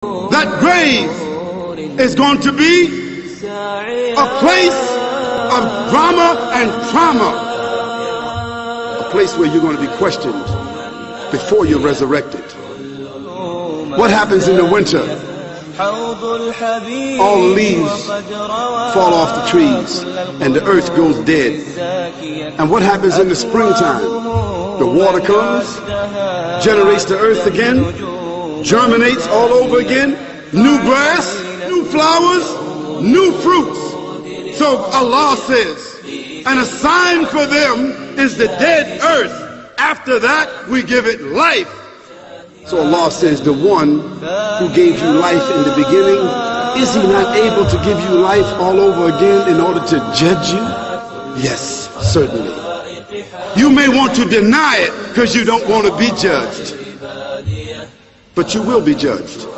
That grave is going to be a place of drama and trauma, a place where you're going to be questioned before you're resurrected. What happens in the winter? All the leaves fall off the trees and the earth goes dead. And what happens in the springtime? The water comes, generates the earth again, germinates all over again, new grass, new flowers, new fruits. So Allah says, and a sign for them is the dead earth. After that, we give it life. So Allah says, the one who gave you life in the beginning, is he not able to give you life all over again in order to judge you? Yes, certainly. You may want to deny it because you don't want to be judged, but you will be judged.